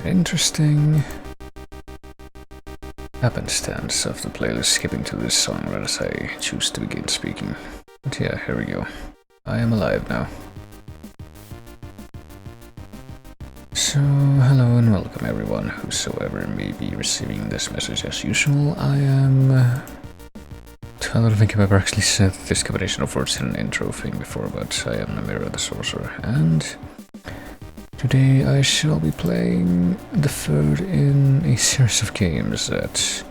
Interesting happenstance of the playlist skipping to this song right as I choose to begin speaking. But yeah, here we go. I am alive now. So, hello and welcome everyone, whosoever may be receiving this message as usual. I am... I don't think I've ever actually said this combination of words in an intro thing before, but I am Namira the Sorcerer, and today I shall be playing the third in a series of games that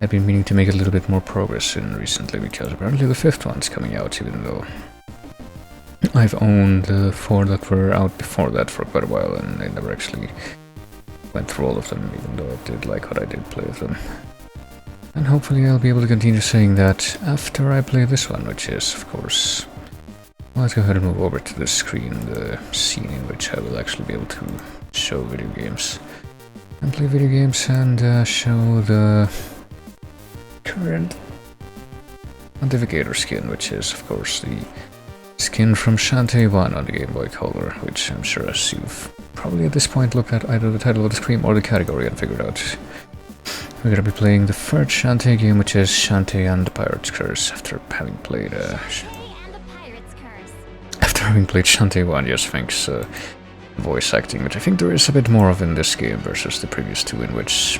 I've been meaning to make a little bit more progress in recently, because apparently the fifth one's coming out, even though I've owned the four that were out before that for quite a while, and I never actually went through all of them, even though I did like what I did play with them. And hopefully I'll be able to continue saying that after I play this one, which is, of course... Well, let's go ahead and move over to the screen, the scene in which I will actually be able to show video games. And play video games and show the current Pontificator skin, which is, of course, the skin from Shantae 1 on the Game Boy Color, which I'm sure as you've probably at this point looked at either the title of the screen or the category and figured out. We're gonna be playing the third Shantae game, which is Shantae and the Pirate's Curse, after having played Shantae 1, yes, thanks voice acting, which I think there is a bit more of in this game versus the previous two, in which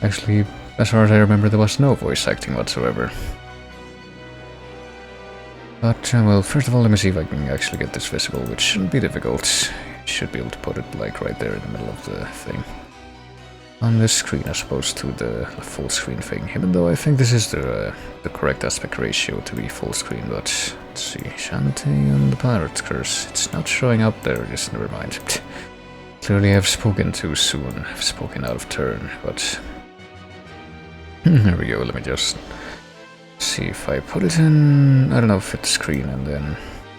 actually, as far as I remember, there was no voice acting whatsoever. But, well, first of all, let me see if I can actually get this visible, which shouldn't be difficult. Should be able to put it, like, right there in the middle of the thing. On this screen as opposed to the full screen thing, even though I think this is the correct aspect ratio to be full screen, but let's see, Shantae and the Pirate's Curse, it's not showing up there, just never mind. Clearly I've spoken too soon, I've spoken out of turn, but there we go, let me just see if I put it in, I don't know, fit the screen and then,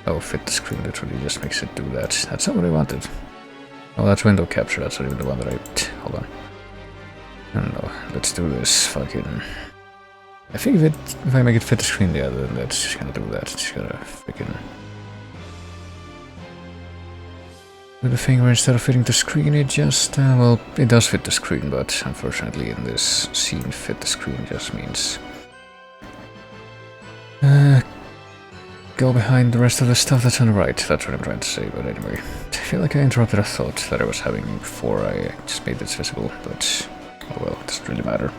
oh, fit the screen literally just makes it do that, that's not what I wanted. Oh, that's window capture, that's not even the one that hold on. I don't know, let's do this fucking... I think if I make it fit the screen, yeah, then that's just gonna do that. It's just gonna freaking... do the thing where instead of fitting the screen, it just... well, it does fit the screen, but unfortunately in this scene, fit the screen just means... go behind the rest of the stuff that's on the right, that's what I'm trying to say, but anyway. I feel like I interrupted a thought that I was having before I just made this visible, but... oh well, it doesn't really matter.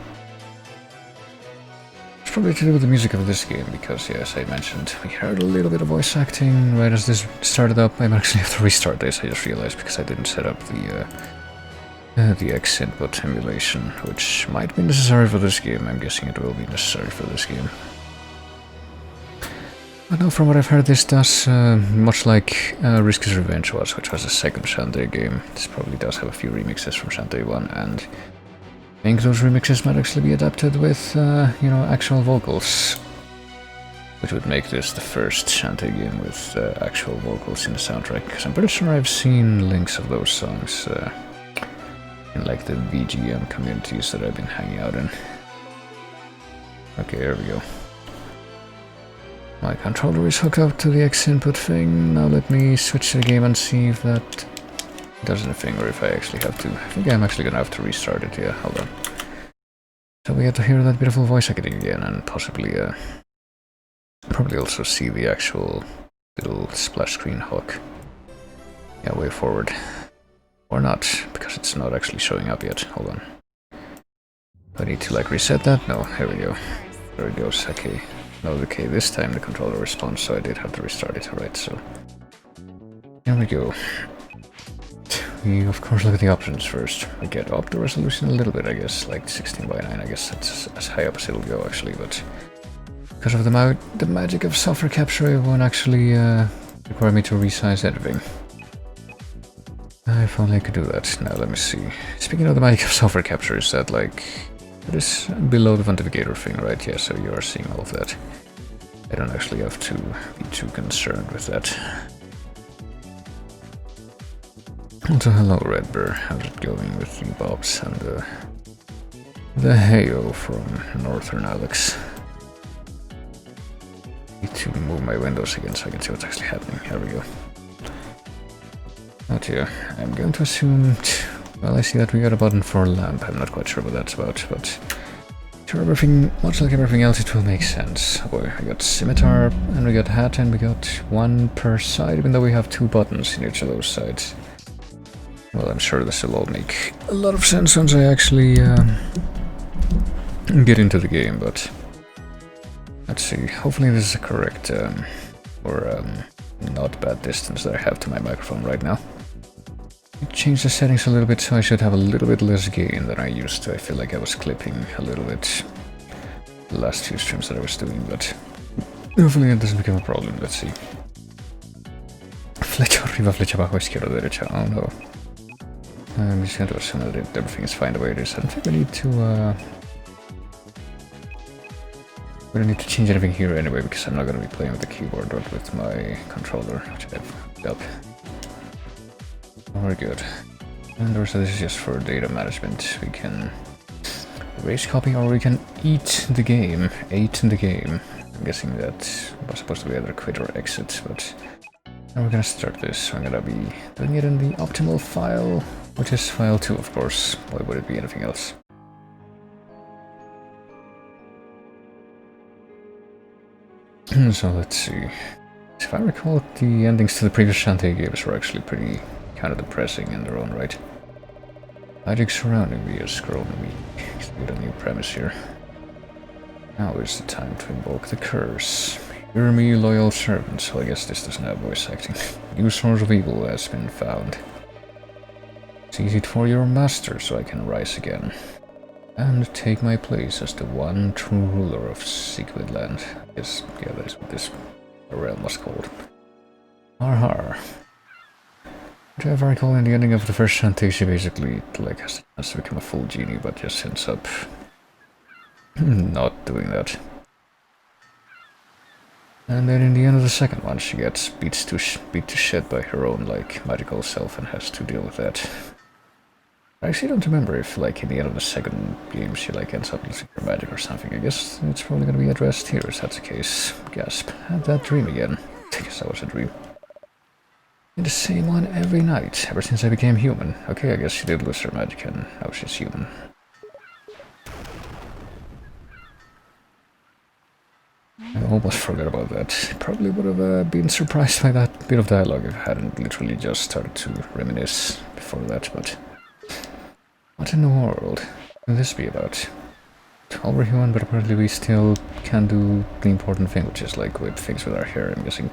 It's probably to do with the music of this game, because, yeah, as I mentioned, we heard a little bit of voice acting right as this started up. I actually have to restart this, I just realized, because I didn't set up the X input emulation, which might be necessary for this game. I'm guessing it will be necessary for this game. But no, from what I've heard, this does, much like Risky's Revenge was, which was the second Shantae game. This probably does have a few remixes from Shantae 1, and I think those remixes might actually be adapted with, you know, actual vocals, which would make this the first Shantae game with actual vocals in the soundtrack, because I'm pretty sure I've seen links of those songs in, like, the VGM communities that I've been hanging out in. Okay, here we go. My controller is hooked up to the X input thing. Now let me switch to the game and see if that does anything, or if I actually have to. I think I'm actually gonna have to restart it, yeah, hold on. So we get to hear that beautiful voice acting again, and possibly, probably also see the actual little splash screen hook. Yeah, way forward. Or not, because it's not actually showing up yet, hold on. Do I need to, like, reset that? No, here we go. There it goes, okay. No, okay, this time the controller responds, so I did have to restart it, alright, so... here we go. We, of course, look at the options first. We get up the resolution a little bit, I guess, like 16 by 9, I guess that's as high up as it'll go, actually, but... because of the magic of software capture, it won't actually require me to resize everything. If only I could do that. Now, let me see. Speaking of the magic of software capture, is that, like... it is below the Pontificator thing, right? Yeah, so you are seeing all of that. I don't actually have to be too concerned with that. Also, hello Red Bear, how's it going with the Bobs and the Heyo from Northern Alex? Need to move my windows again so I can see what's actually happening. Here we go. Oh dear, I'm going to assume... Well, I see that we got a button for a lamp. I'm not quite sure what that's about, but... For everything, much like everything else, it will make sense. Oh boy, we got scimitar, and we got hat, and we got one per side, even though we have 2 buttons in each of those sides. Well, I'm sure this will all make a lot of sense once I actually get into the game, but... Let's see, hopefully this is the correct, not bad distance that I have to my microphone right now. I changed the settings a little bit, so I should have a little bit less gain than I used to. I feel like I was clipping a little bit the last few streams that I was doing, but hopefully it doesn't become a problem. Let's see. Flecha arriba, flecha abajo, izquierda, derecha. Oh no. I'm just going to assume that everything is fine the way it is. I don't think we need to... We don't need to change anything here anyway, because I'm not going to be playing with the keyboard but with my controller, which I've hooked up. Very good. And also this is just for data management. We can erase copy or we can eat the game. Ate the game. I'm guessing that was supposed to be either quit or exit, but now we're gonna start this. I'm gonna be doing it in the optimal file, which is file 2 of course. Why would it be anything else? So let's see. If I recall, the endings to the previous Shantae games were actually pretty kind of depressing in their own right. Magic surrounding me is growing weak. Let's get a new premise here. Now is the time to invoke the curse. Hear me, loyal servant. So I guess this doesn't have voice acting. New source of evil has been found. Seize it for your master so I can rise again. And take my place as the one true ruler of Secret Land. Yes, yeah, that is what this realm was called. Har har. If I recall, in the ending of the first Shantae, she basically like has to become a full genie, but just ends up not doing that. And then in the end of the second one, she gets beat to shit by her own like magical self and has to deal with that. I actually don't remember if like in the end of the second game she like ends up losing her magic or something. I guess it's probably gonna be addressed here if that's the case. Gasp. Had that dream again. I guess that was a dream. The same one every night, ever since I became human. Okay, I guess she did lose her magic and now she's human. I almost forgot about that. Probably would have been surprised by that bit of dialogue if I hadn't literally just started to reminisce before that, but... What in the world can this be about? We're human, but apparently we still can do the important thing, which is like whip things with our hair, I'm guessing.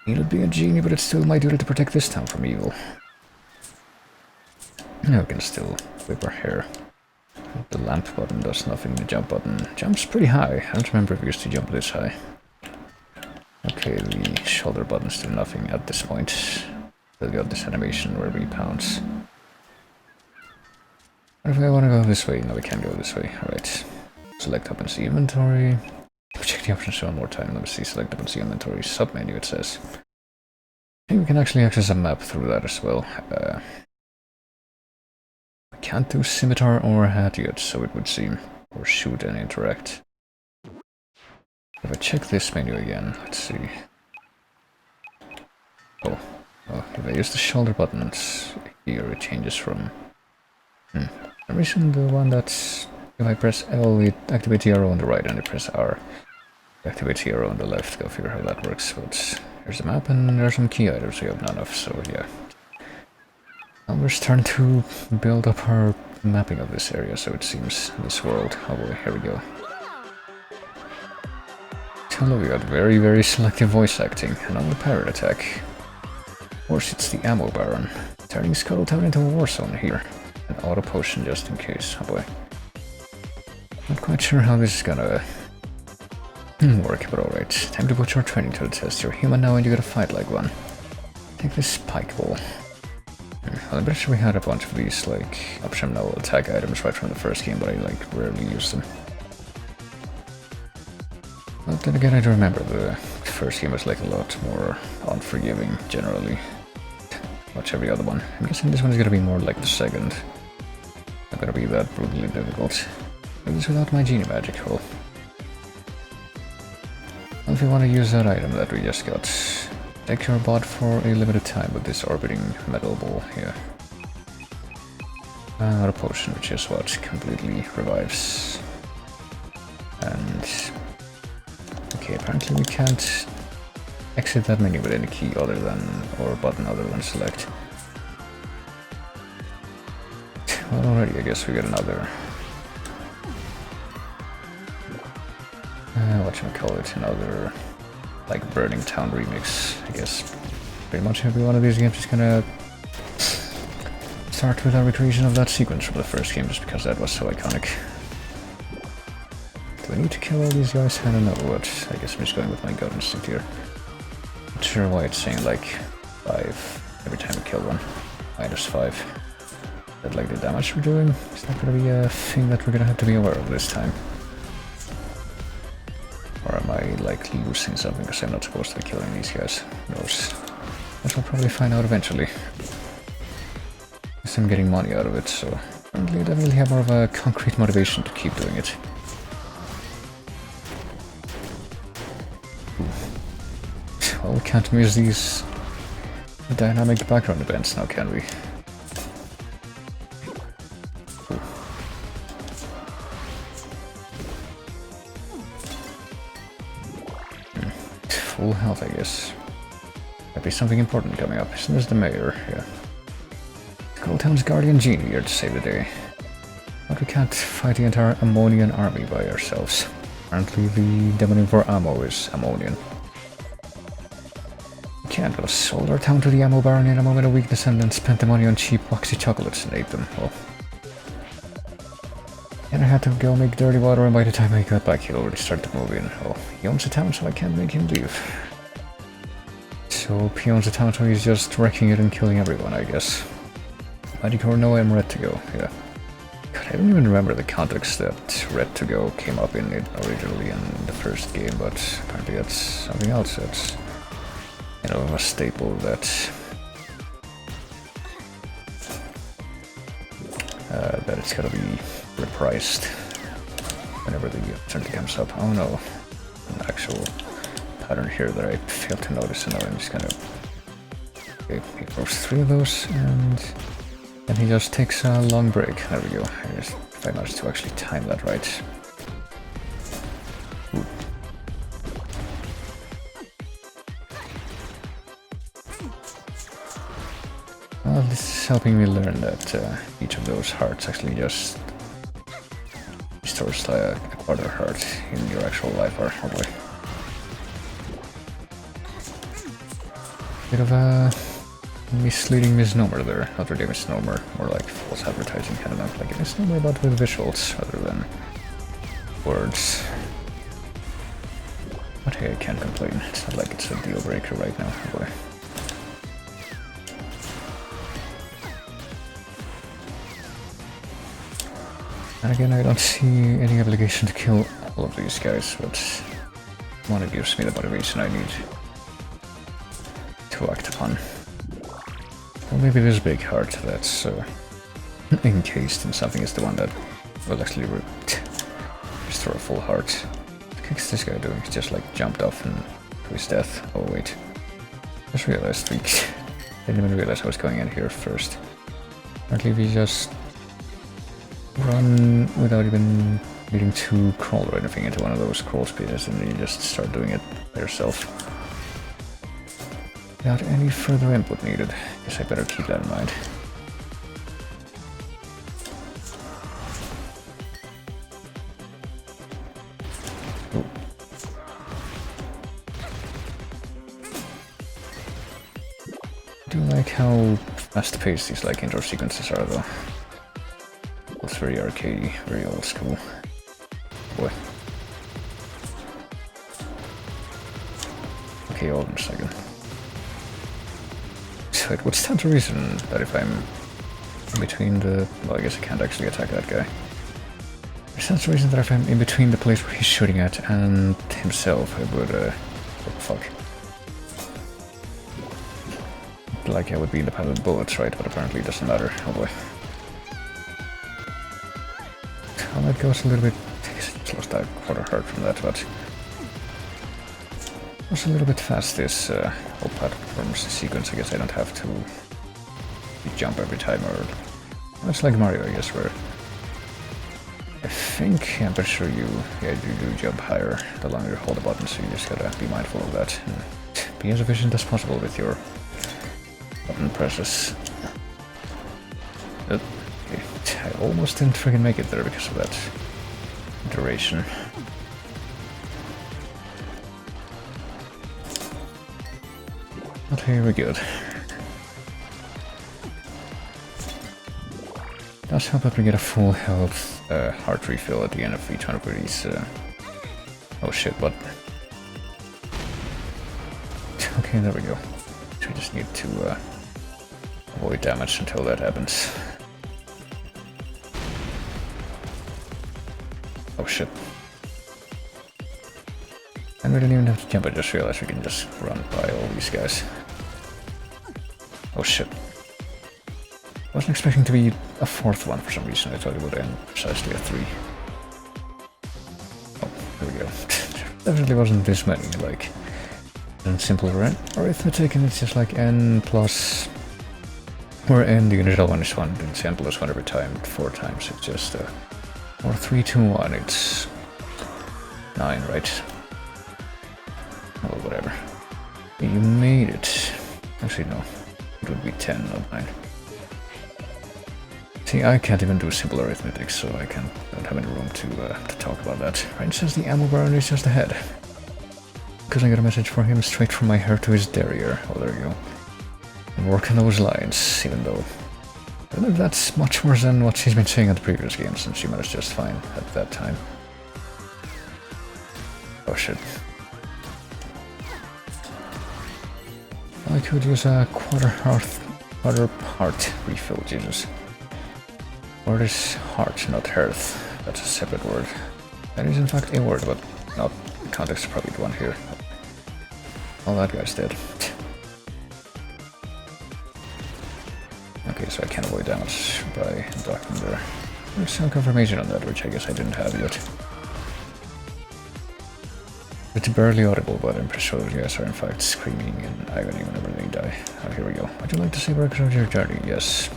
Needed being a genie, but it's still my duty to protect this town from evil. Now we can still whip our hair. The lamp button does nothing, the jump button jumps pretty high. I don't remember if we used to jump this high. Okay, the shoulder buttons do nothing at this point. They've got this animation where we pounce. What if I want to go this way? No, we can't go this way. Alright. Select up and see inventory. Check the options one more time. Let me see. Select up and see inventory. Submenu, it says. I think we can actually access a map through that as well. We can't do scimitar or hat yet, so it would seem. Or shoot and interact. If I check this menu again, let's see. Oh, if I use the shoulder buttons here, it changes from... For some reason, the one that's... If I press L, it activates the arrow on the right, and I press R, it activates the arrow on the left. Go figure how that works. But here's the map, and there are some key items we have none of, so yeah. Now we're starting to build up our mapping of this area, so it seems, this world. Oh boy, here we go. Hello, we got very, very selective voice acting. Another pirate attack. Of course, it's the ammo baron. Turning Scuttletown into a war zone here. An auto potion just in case. Oh boy. Not quite sure how this is gonna work, but alright. Time to put your training to the test. You're human now and you gotta fight like one. Take this spike ball. Well, I'm pretty sure we had a bunch of these, like, optional attack items right from the first game, but I, like, rarely used them. But then again, I do remember the first game was, like, a lot more unforgiving, generally. Much every other one. I'm guessing this one is gonna be more like the second. Not gonna be that brutally difficult. Do this without my genie magic, well. Well, if you want to use that item that we just got, take your bot for a limited time with this orbiting metal ball here. Not a potion, which is what completely revives. And okay, apparently we can't exit that menu with any key other than, or button other than select. Well, already I guess we got another whatchamacallit, another like Burning Town remix. I guess pretty much every one of these games is gonna start with a recreation of that sequence from the first game, just because that was so iconic. Do I need to kill all these guys? I don't know, but I guess I'm just going with my gut instinct here. Not sure why it's saying like 5 every time we kill one. -5. Is that like the damage we're doing? Is that gonna be a thing that we're gonna have to be aware of this time? Or am I like losing something because I'm not supposed to be killing these guys? Who knows? Which I'll probably find out eventually. Guess I'm getting money out of it, so apparently I definitely have more of a concrete motivation to keep doing it. Well, we can't miss these dynamic background events now, can we? Full health, I guess. Might be something important coming up. Isn't this the mayor? Yeah. Town's guardian genie here to save the day. But we can't fight the entire Ammonian army by ourselves. Apparently the demonym for ammo is Ammonian. We can't have sold our town to the ammo baron in a moment of weakness and then spent the money on cheap waxy chocolates and ate them. Well, and I had to go make dirty water, and by the time I got back he already started to move in. Oh, he owns the town, so I can't make him leave. So he owns the town, so he's just wrecking it and killing everyone, I guess. Magic or no, I'm red to go, yeah. God, I don't even remember the context that red to go came up in it originally in the first game, but apparently that's something else. That's, you know, a staple that that it's gotta be reprised whenever the opportunity comes up. Oh no, an actual pattern here that I failed to notice, and now I'm just gonna... Okay, he throws 3 of those, and he just takes a long break. There we go. If I managed to actually time that right. Ooh. Well, this is helping me learn that each of those hearts actually just restores a quarter heart in your actual life, or probably. Bit of a misleading misnomer there. Not really a misnomer, more like false advertising, kind of like a misnomer, but with visuals rather than words. But hey, I can't complain. It's not like it's a deal breaker right now, boy. And again, I don't see any obligation to kill all of these guys, but one it gives me the motivation I need to act upon. Or maybe this big heart that's encased in something is the one that will actually restore a full heart. What the heck is this guy doing? He just like jumped off and to his death. Oh wait. Just realized didn't even realize I was going in here first. Apparently we just run without even needing to crawl or anything into one of those crawl spaces, and then you just start doing it by yourself. Without any further input needed. Guess I better keep that in mind. Ooh. I do like how fast-paced these like intro sequences are, though. It's very arcadey, very old school. Boy. Okay, hold on a second. So it would stand to reason that if I'm in between the... Well, I guess I can't actually attack that guy. It stands to reason that if I'm in between the place where he's shooting at and himself, I would, what the fuck? Like I would be in the path of bullets, right? But apparently it doesn't matter. Oh boy. Well, that goes a little bit... I guess I just lost that quarter heart from that, but... was a little bit fast this whole platform sequence. I guess I don't have to jump every time, or it's like Mario, I guess, where I think, I'm pretty sure you do jump higher the longer you hold the button, so you just gotta be mindful of that and be as efficient as possible with your button presses. Okay, I almost didn't freaking make it there because of that duration. But here we go. Does help that we get a full health heart refill at the end of each one of these. Oh shit, what? Okay, there we go. So we just need to avoid damage until that happens. Oh shit. And we didn't even have to jump, I just realized we can just run by all these guys. Oh shit. I wasn't expecting to be a fourth one for some reason. I thought it would end precisely at 3. Oh, there we go. Definitely wasn't this many, like, in simple arithmetic, and it's just like n plus, or n, the initial one is 1, it's n plus 1 every time, 4 times, it's just, or 3, 2, 1, it's 9, right? Oh, whatever. You made it. Actually, no. It would be 10, not 9. See, I can't even do simple arithmetic, so I don't have any room to talk about that. Right, says the ammo baron is just ahead. Because I got a message for him straight from my heart to his derriere. Oh, there you go. And work on those lines, even though I don't know if that's much worse than what she's been saying at the previous games, and she managed just fine at that time. Oh shit. I could use a quarter heart refill, Jesus. Or is heart, not hearth. That's a separate word. That is in fact a word, but not the context is probably the one here. Oh, that guy's dead. Okay, so I can avoid damage by blocking there. There's some confirmation on that, which I guess I didn't have yet. It's barely audible, but I'm pretty sure you guys are in fact screaming in agony whenever they die. Oh, here we go. Would you like to see records of your journey? Yes.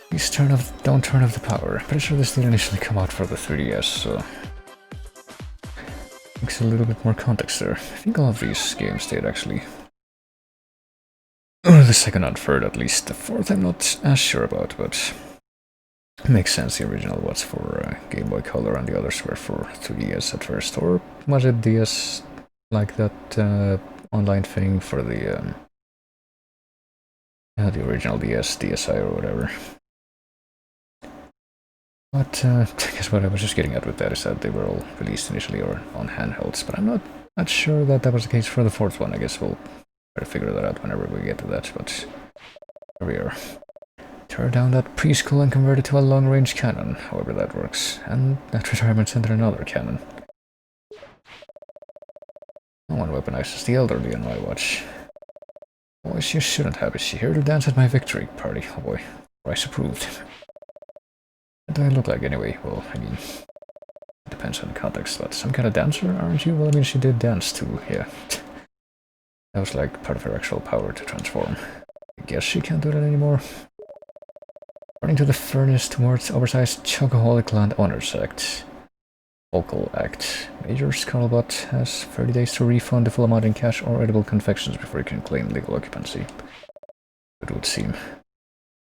Please don't turn off the power. Pretty sure this did initially come out for the 3DS, so makes a little bit more context there. I think all of these games did actually. Or the second and third at least. The fourth I'm not as sure about, but it makes sense. The original was for Game Boy Color and the others were for 3DS at first. Or was it DS, like that online thing for the original DS, DSi or whatever. But I guess what I was just getting at with that is that they were all released initially or on handhelds, but I'm not sure that was the case for the fourth one. I guess we'll try to figure that out whenever we get to that, but here we are. Tear down that preschool and convert it to a long-range cannon, however that works, and that retirement center another cannon. No one weaponizes the elderly on my watch. Boys, you shouldn't have. Is she here to dance at my victory party? Oh boy, Rice approved. What do I look like anyway? Well, I mean, it depends on the context, but some kind of dancer, aren't you? Well, I mean, she did dance too, yeah. That was like part of her actual power to transform. I guess she can't do that anymore. According to the furnace towards oversized chocoholic land owners act. Vocal act. Major Scuttlebutt has 30 days to refund the full amount in cash or edible confections before he can claim legal occupancy. It would seem.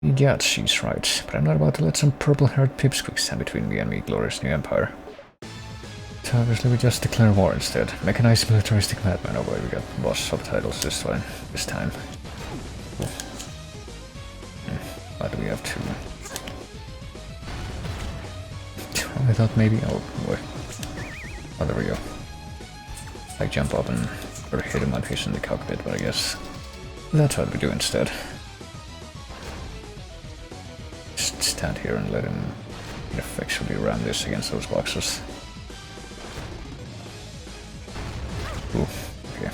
Yeah, she's right, but I'm not about to let some purple-haired pipsqueak stand between me and my glorious new empire. So obviously we just declare war instead. Mechanized militaristic madman. Oh boy, we got boss subtitles this time. Cool. Why do we have two? I thought maybe... oh boy. Oh, there we go. I jump up and or hit him on face in the cockpit, but I guess that's what we do instead. Just stand here and let him effectually ram this against those boxes. Ooh, okay.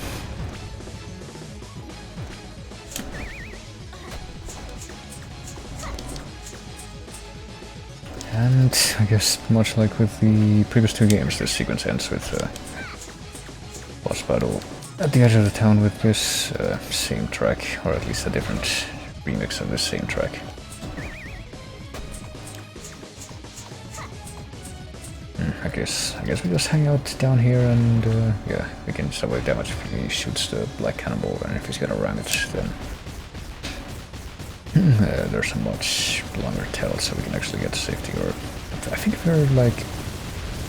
And I guess much like with the previous two games, this sequence ends with battle at the edge of the town with this same track, or at least a different remix of the same track. I guess we just hang out down here and yeah, we can just avoid damage if he shoots the black cannonball, and if he's gonna ram it, then there's a much longer tail, so we can actually get to safety. Or I think if we were like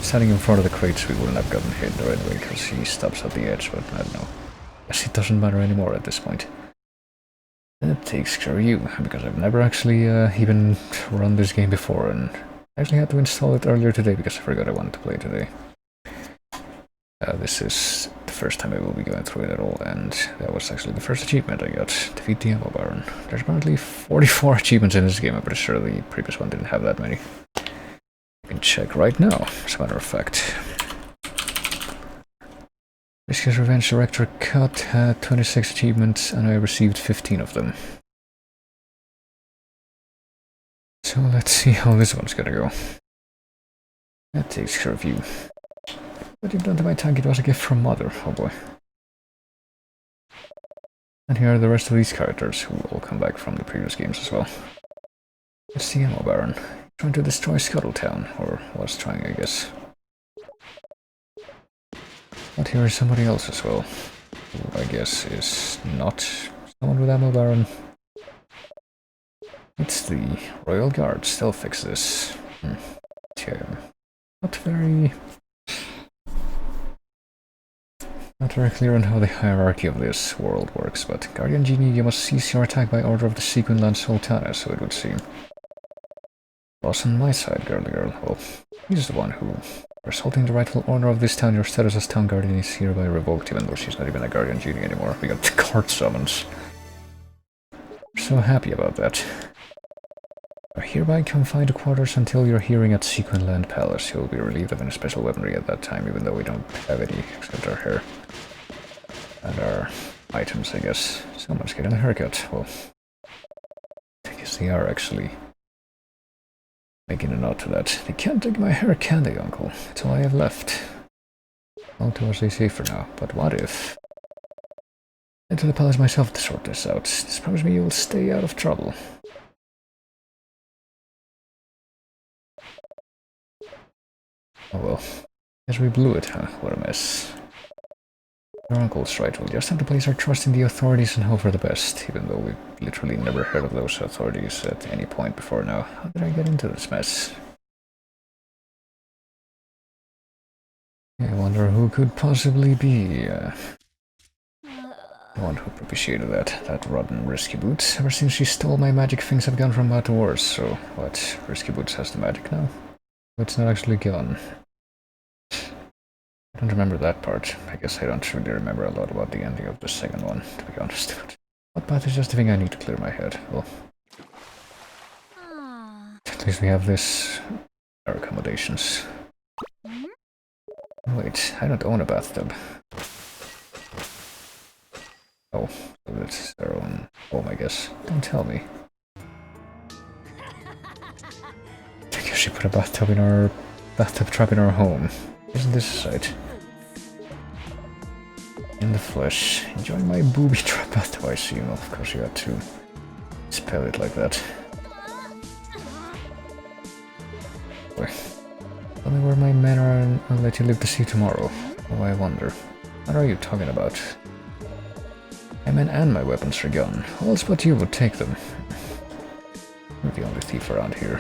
standing in front of the crates, we wouldn't have gotten hit right away because he stops at the edge. But I don't know. Guess it doesn't matter anymore at this point. That takes care of you, because I've never actually even run this game before, and I actually had to install it earlier today because I forgot I wanted to play it today. This is the first time I will be going through it at all, and that was actually the first achievement I got. Defeat the Ammo Baron. There's apparently 44 achievements in this game. I'm pretty sure the previous one didn't have that many. You can check right now, as a matter of fact. Whiskey's Revenge Director Cut had 26 achievements, and I received 15 of them. So let's see how this one's gonna go. That takes care of you. What you've done to my tank, it was a gift from Mother. Oh boy. And here are the rest of these characters, who will come back from the previous games as well. It's the Ammo Baron, trying to destroy Scuttletown, or was trying, I guess. But here is somebody else as well, who I guess is not someone with Ammo Baron. It's the Royal Guards. They'll fix this. Not very clear on how the hierarchy of this world works, but Guardian Genie, you must cease your attack by order of the Sequin Land Sultana, so it would seem. Boss on my side, girly girl. Well, he's the one who, for assaulting the rightful owner of this town, your status as town guardian is hereby revoked, even though she's not even a Guardian Genie anymore. We got the court summons. We're so happy about that. You are hereby confined to quarters until your hearing at Sequin Land Palace. You'll be relieved of any special weaponry at that time, even though we don't have any except our hair. And our items, I guess. Someone's getting a haircut. Well, I guess they are actually making a note to that. They can't take my hair, can they, Uncle? That's all I have left. I'll do as they say for now, but what if? Head to the palace myself to sort this out. Just promise me you'll stay out of trouble. Oh well. Guess we blew it, huh? What a mess. Your uncle's right, we'll just have to place our trust in the authorities and hope for the best, even though we've literally never heard of those authorities at any point before now. How did I get into this mess? I wonder who could possibly be the one who propitiated that rotten Risky Boots. Ever since she stole my magic, things have gone from bad to worse, so what? Risky Boots has the magic now? It's not actually gone. I don't remember that part. I guess I don't really remember a lot about the ending of the second one, to be honest. That part is just the thing I need to clear my head. Well, at least we have this. Our accommodations. Wait, I don't own a bathtub. Oh, so that's their own home, I guess. Don't tell me. I guess she put a bathtub trap in our home. Isn't this a sight? In the flesh. Enjoying my booby trap bathtub, I see. Well, of course you had to spell it like that. Boy. Tell me where my men are and I'll let you live to see tomorrow. Oh, I wonder. What are you talking about? My men and my weapons are gone. Who else but you would take them? You're the only thief around here.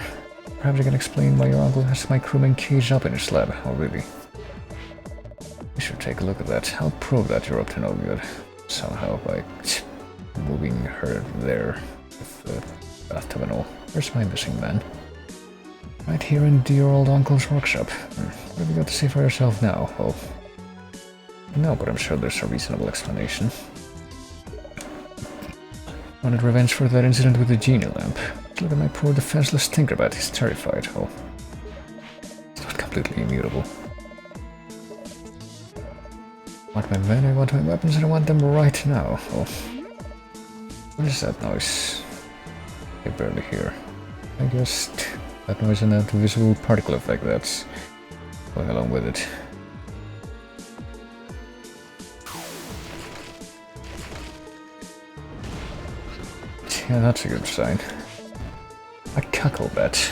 Perhaps you can explain why your uncle has my crewmen caged up in his lab. Oh, really? We should take a look at that. I'll prove that you're up to no good. Somehow, by moving her there with the bathtub and all. Where's my missing man? Right here in dear old uncle's workshop. What have you got to say for yourself now? Well, no, but I'm sure there's a reasonable explanation. Wanted revenge for that incident with the genie lamp. Look at my poor defenseless Tinkerbat, he's terrified. Oh, he's not completely immutable. I want my men, I want my weapons, and I want them right now. Oh, what is that noise? I can barely hear. I guess that noise and that visible particle effect that's going along with it. Yeah, that's a good sign. A cackle bat.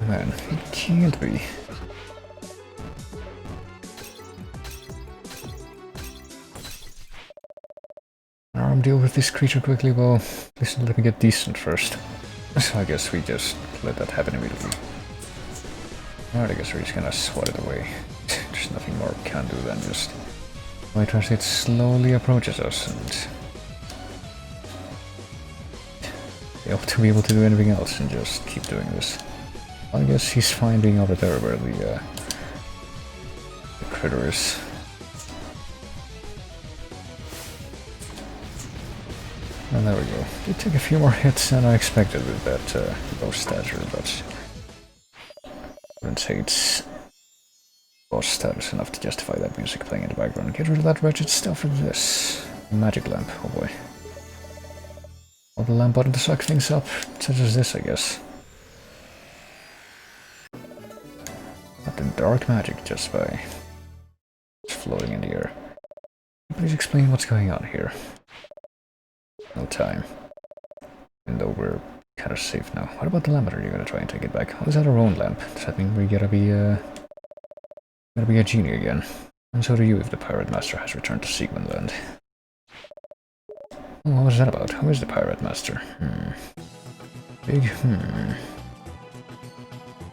Man, it can't be. Deal with this creature quickly. Well, listen, let me get decent first. So I guess we just let that happen immediately. Alright, I guess we're just gonna swat it away. There's nothing more we can do than just wait as it slowly approaches us, and they ought to be able to do anything else and just keep doing this. I guess he's fine being over there where the critter is. And there we go. It took a few more hits than I expected with that low stature, but I wouldn't say it's low status enough to justify that music playing in the background. Get rid of that wretched stuff with this. Magic lamp, oh boy. Well, the lamp button to suck things up, such as this, I guess. Not in dark magic, just by floating in the air. Please explain what's going on here. No time. Even though we're kind of safe now. What about the lamp? Are you gonna try and take it back? Oh, is that our own lamp? Does that mean we gotta be a genie again? And so do you if the Pirate Master has returned to Siegmundland. Oh, what was that about? Who is the Pirate Master? Big?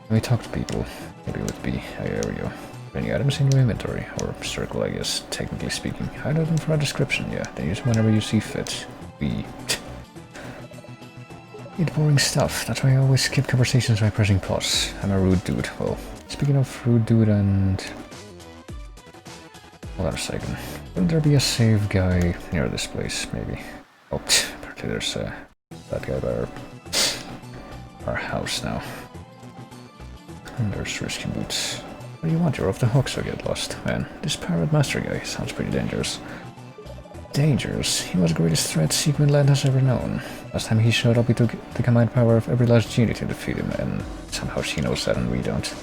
Let me talk to people. Maybe it would be... there we go. Any items in your inventory? Or circle, I guess, technically speaking. Highlight them for a description, yeah. Then use them whenever you see fit. Eat boring stuff. That's why I always skip conversations by pressing pause. I'm a rude dude. Well, speaking of rude dude and... hold on a second. Wouldn't there be a save guy near this place, maybe? Oh, apparently there's that guy by our house now. And there's risky boots. What do you want? You're off the hook, so get lost. Man, this Pirate Master guy sounds pretty dangerous. Dangerous? He was the greatest threat Siegmundland has ever known. Last time he showed up, he took the command power of every last genie to defeat him, and somehow she knows that and we don't.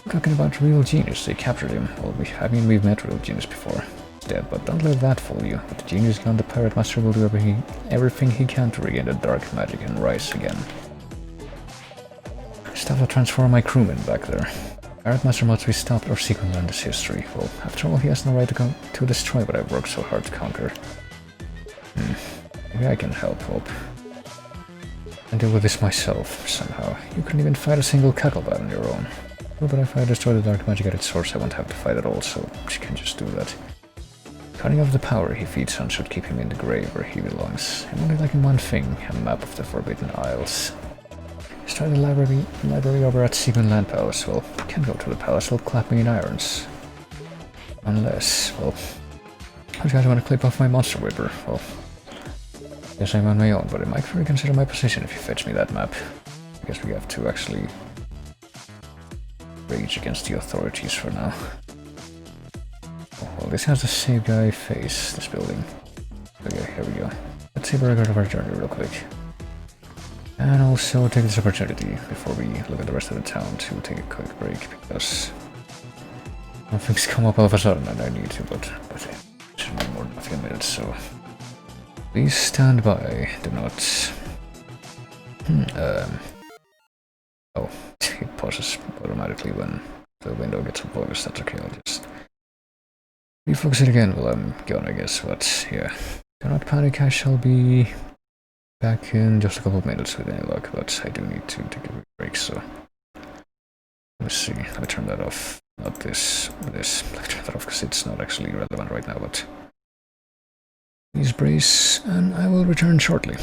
We're talking about real genius. They captured him. Well, we've met real genius before. He's dead, but don't let that fool you. With the genius gone, the Pirate Master will do everything he can to regain the dark magic and rise again. Stuff to transform my crewmen back there. Pirate Master must be stopped or Siegmundland is history. Well, after all, he has no right to destroy what I've worked so hard to conquer. Maybe I can help, Hope. And deal with this myself, somehow. You couldn't even fight a single cucklebat on your own. Well, but if I destroy the dark magic at its source, I won't have to fight at all, so she can just do that. Cutting off the power he feeds on should keep him in the grave where he belongs. I'm only lacking one thing, a map of the Forbidden Isles. Let's try the library over at Siegmundland Palace. Well, can't go to the palace, they'll clap me in irons. Unless, well... I guys want to clip off my monster whipper. Well, guess I'm on my own, but it might reconsider my position if you fetch me that map. I guess we have to actually rage against the authorities for now. Oh, well, this has the same guy face, this building. Okay, here we go. Let's see the record of our journey real quick. And also take this opportunity, before we look at the rest of the town, to take a quick break, because things come up all of a sudden and I need to, but it shouldn't be more than a few minutes, so please stand by, do not... oh, it pauses automatically when the window gets unpaused, that's okay, I'll just refocus it again while I'm gone, I guess, but yeah. Do not panic, I shall be back in just a couple of minutes with any luck, but I do need to take a break, so... Let's see, let me turn that off. Not this, let me turn that off because it's not actually relevant right now, but... Please brace, and I will return shortly.